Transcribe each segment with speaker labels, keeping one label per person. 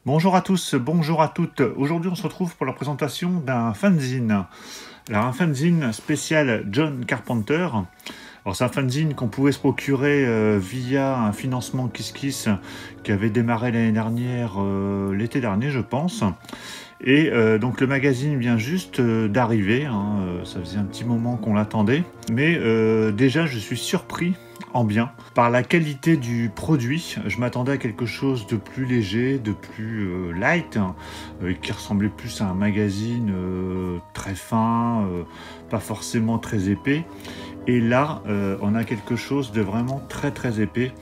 Speaker 1: Bonjour à tous, bonjour à toutes. Aujourd'hui, on se retrouve pour la présentation d'un fanzine. Alors, un fanzine spécial John Carpenter. Alors, c'est un fanzine qu'on pouvait se procurer via un financement KissKiss qui avait démarré l'année dernière, l'été dernier, je pense. Et donc, le magazine vient juste d'arriver. Ça faisait un petit moment qu'on l'attendait. Mais déjà, je suis surpris en bien par la qualité du produit. Je m'attendais à quelque chose de plus léger, de plus light, qui ressemblait plus à un magazine très fin, pas forcément très épais. Et là, on a quelque chose de vraiment très très épais.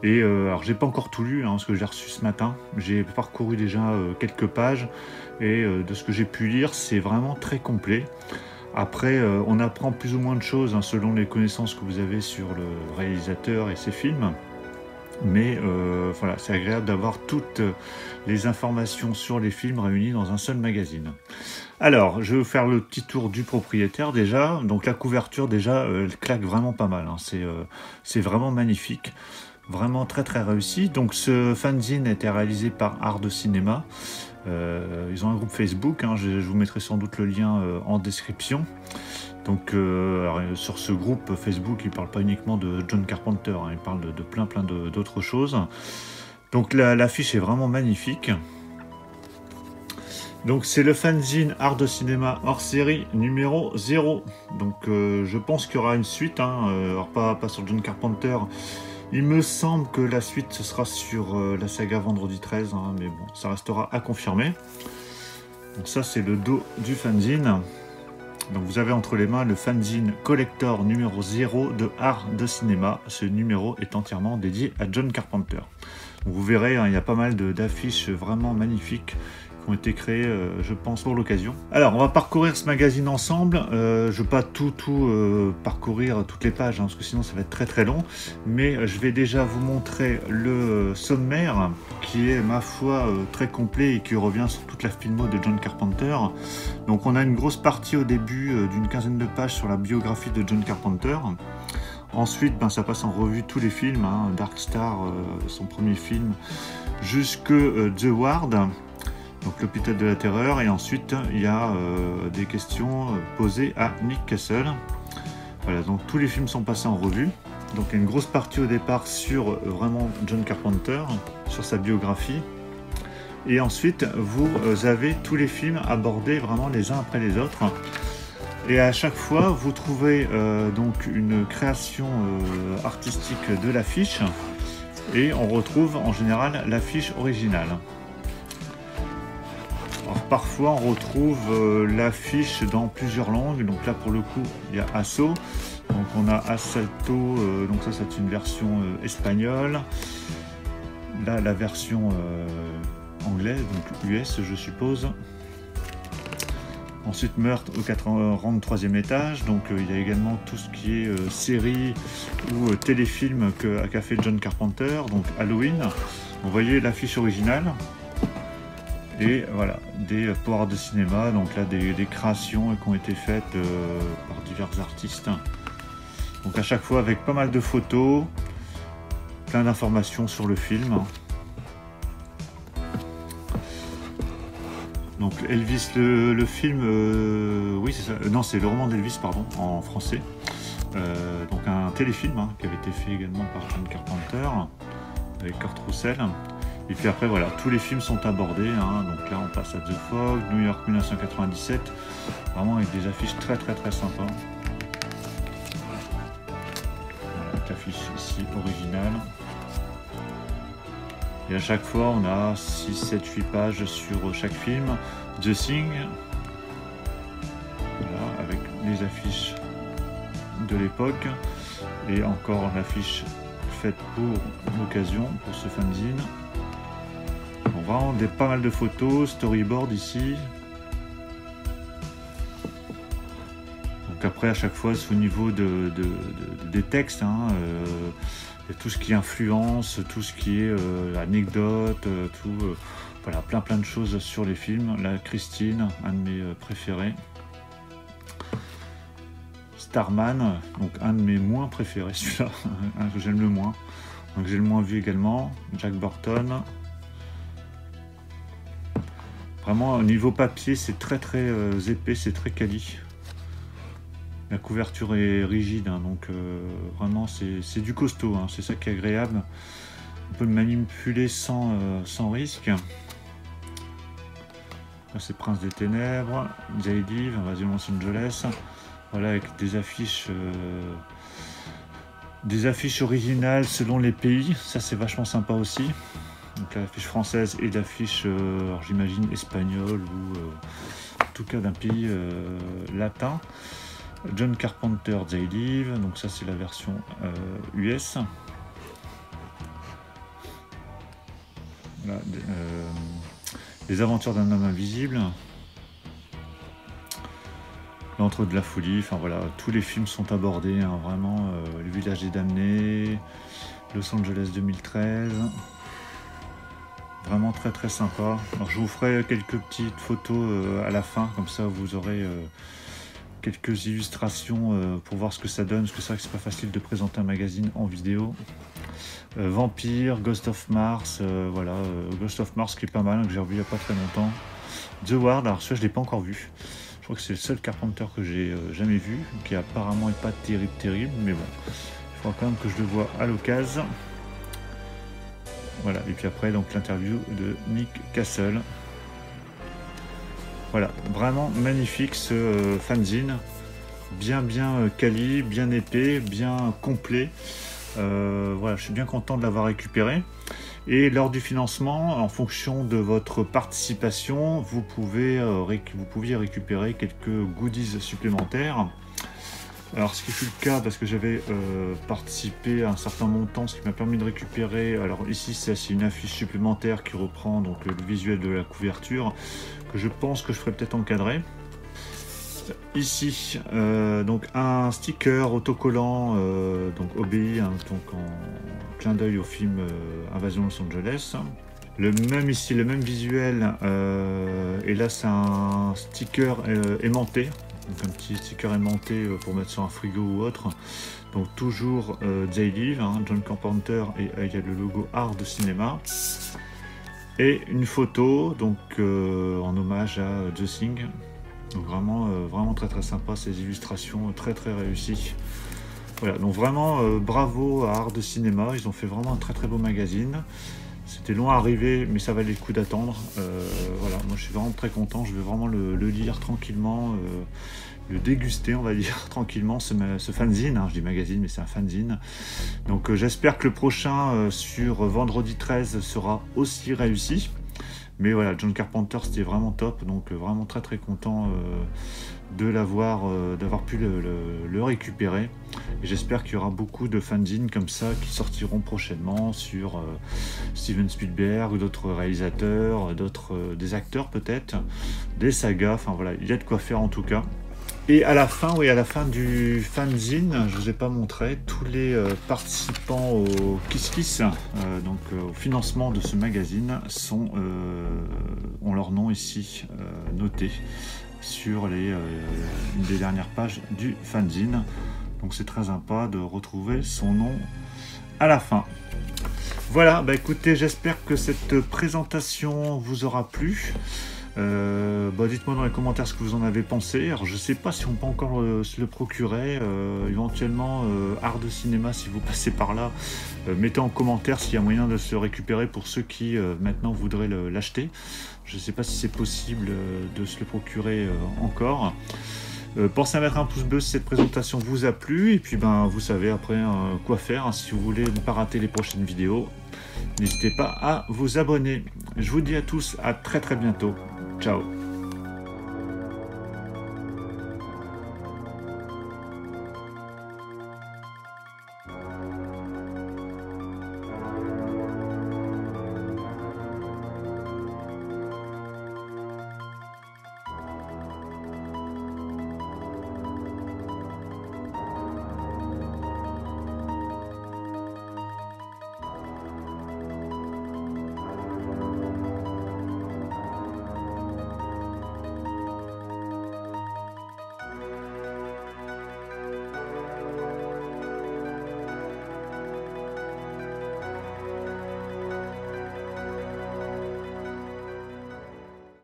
Speaker 1: Et alors j'ai pas encore tout lu, parce que j'ai reçu ce matin. J'ai parcouru déjà quelques pages et de ce que j'ai pu lire, c'est vraiment très complet. Après, on apprend plus ou moins de choses selon les connaissances que vous avez sur le réalisateur et ses films. Mais voilà, c'est agréable d'avoir toutes les informations sur les films réunies dans un seul magazine. Alors, je vais vous faire le petit tour du propriétaire déjà. Donc la couverture déjà, elle claque vraiment pas mal. C'est vraiment magnifique. Vraiment très très réussi. Donc ce fanzine a été réalisé par Art de Cinéma. Ils ont un groupe Facebook, je vous mettrai sans doute le lien en description. Donc alors, sur ce groupe Facebook, ils ne parlent pas uniquement de John Carpenter, ils parlent de plein d'autres choses. Donc l'affiche est vraiment magnifique. Donc c'est le fanzine Art de Cinéma hors série numéro 0. Donc je pense qu'il y aura une suite, alors pas sur John Carpenter. Il me semble que la suite ce sera sur la saga Vendredi 13, mais bon, ça restera à confirmer. Donc ça c'est le dos du fanzine. Donc vous avez entre les mains le fanzine collector numéro 0 de Art de Cinéma. Ce numéro est entièrement dédié à John Carpenter. Donc vous verrez, il y a pas mal d'affiches vraiment magnifiques qui ont été créées, je pense, pour l'occasion. Alors, on va parcourir ce magazine ensemble. Je ne vais pas tout parcourir toutes les pages, parce que sinon ça va être très très long. Mais je vais déjà vous montrer le sommaire, qui est, ma foi, très complet et qui revient sur toute la filmo de John Carpenter. Donc on a une grosse partie au début d'une quinzaine de pages sur la biographie de John Carpenter. Ensuite, ça passe en revue tous les films, Dark Star, son premier film, jusque The Ward, donc l'hôpital de la terreur, et ensuite il y a des questions posées à Nick Castle. Voilà, donc tous les films sont passés en revue. Donc il y a une grosse partie au départ sur vraiment John Carpenter, sur sa biographie. Et ensuite, vous avez tous les films abordés vraiment les uns après les autres. Et à chaque fois, vous trouvez donc une création artistique de l'affiche. Et on retrouve en général l'affiche originale. Alors, parfois, on retrouve l'affiche dans plusieurs langues. Donc là, pour le coup, il y a Asso. Donc on a Assalto, donc ça c'est une version espagnole. Là, la version anglaise, donc US, je suppose. Ensuite, Meurtre au 43e étage. Donc il y a également tout ce qui est série ou téléfilm qu'a fait John Carpenter. Donc Halloween. Vous voyez l'affiche originale. Et voilà, des poires de cinéma. Donc là, des créations qui ont été faites par divers artistes. Donc à chaque fois avec pas mal de photos, plein d'informations sur le film. Donc Elvis, le film, oui c'est ça, non c'est le roman d'Elvis, pardon, en français. Donc un téléfilm qui avait été fait également par John Carpenter, avec Kurt Russell. Et puis après voilà, tous les films sont abordés, donc là on passe à The Fog, New York 1997, vraiment avec des affiches très sympas. Voilà, l'affiche ici originale. Et à chaque fois, on a 6, 7, 8 pages sur chaque film. The Thing, voilà, avec les affiches de l'époque. Et encore l'affiche faite pour l'occasion, pour ce fanzine. On voit pas mal de photos, storyboard ici. Donc après, à chaque fois, c'est au niveau des textes. Et tout ce qui influence, tout ce qui est anecdote, voilà, plein de choses sur les films. Là, Christine, un de mes préférés. Starman, donc un de mes moins préférés, celui-là, que j'aime le moins. Donc j'ai le moins vu également. Jack Burton. Vraiment, au niveau papier, c'est très épais, c'est très quali. La couverture est rigide, hein, donc vraiment, c'est du costaud, hein, c'est ça qui est agréable. On peut le manipuler sans risque. Là, c'est Prince des Ténèbres, Zaydiv, Invasion Los Angeles. Voilà, avec des affiches originales selon les pays. Ça, c'est vachement sympa aussi. Donc l'affiche française et l'affiche, j'imagine, espagnole ou en tout cas d'un pays latin. John Carpenter, Zaydiv. Donc ça, c'est la version US. Voilà, les aventures d'un homme invisible. L'entre de la folie, enfin voilà, tous les films sont abordés, hein, vraiment. Le village des damnés, Los Angeles 2013. Vraiment très sympa. Alors je vous ferai quelques petites photos à la fin, comme ça vous aurez quelques illustrations pour voir ce que ça donne, parce que c'est vrai que c'est pas facile de présenter un magazine en vidéo. Vampire, Ghost of Mars, voilà, Ghost of Mars qui est pas mal, que j'ai revu il n'y a pas très longtemps. The Ward, alors celui-là je l'ai pas encore vu. Je crois que c'est le seul Carpenter que j'ai jamais vu, qui apparemment est pas terrible, mais bon, il faudra quand même que je le voie à l'occasion. Voilà, et puis après donc l'interview de Nick Castle. Voilà, vraiment magnifique ce fanzine, bien quali, bien épais, bien complet. Voilà, je suis bien content de l'avoir récupéré. Et lors du financement, en fonction de votre participation, vous pouviez récupérer quelques goodies supplémentaires. Alors ce qui fut le cas parce que j'avais participé à un certain montant, ce qui m'a permis de récupérer, alors ici c'est une affiche supplémentaire qui reprend donc le visuel de la couverture, que je pense que je ferai peut-être encadrer. Ici, donc un sticker autocollant, donc obéi, hein, donc en clin d'œil au film Invasion Los Angeles. Le même ici, le même visuel, et là c'est un sticker aimanté, donc un petit sticker aimanté pour mettre sur un frigo ou autre. Donc toujours Zaydiv, hein, John Carpenter, et il y a le logo Art de Cinéma. Et une photo, donc en hommage à The Thing. Donc vraiment très sympa, ces illustrations très réussies. Voilà, donc vraiment bravo à Art de Cinéma, ils ont fait vraiment un très beau magazine. C'était long à arriver, mais ça valait le coup d'attendre. Voilà, moi je suis vraiment très content, je vais vraiment le lire tranquillement, le déguster, on va dire, tranquillement, ce fanzine, hein, je dis magazine, mais c'est un fanzine. Donc j'espère que le prochain sur vendredi 13 sera aussi réussi. Mais voilà, John Carpenter, c'était vraiment top, donc vraiment très content de l'avoir, d'avoir pu le récupérer. Et j'espère qu'il y aura beaucoup de fanzines comme ça qui sortiront prochainement sur Steven Spielberg ou d'autres réalisateurs, des acteurs peut-être, des sagas, enfin voilà, il y a de quoi faire en tout cas. Et à la fin, oui, à la fin du fanzine, je ne vous ai pas montré, tous les participants au Kiss Kiss, donc au financement de ce magazine, ont leur nom ici noté sur une des dernières pages du fanzine. Donc c'est très sympa de retrouver son nom à la fin. Voilà, bah écoutez, j'espère que cette présentation vous aura plu. Dites-moi dans les commentaires ce que vous en avez pensé. Alors je sais pas si on peut encore se le procurer, éventuellement Art de Cinéma, si vous passez par là, mettez en commentaire s'il y a moyen de se récupérer pour ceux qui maintenant voudraient l'acheter. Je sais pas si c'est possible de se le procurer encore. Pensez à mettre un pouce bleu si cette présentation vous a plu, et puis vous savez après quoi faire, hein, si vous voulez ne pas rater les prochaines vidéos. N'hésitez pas à vous abonner. Je vous dis à tous à très bientôt. Ciao.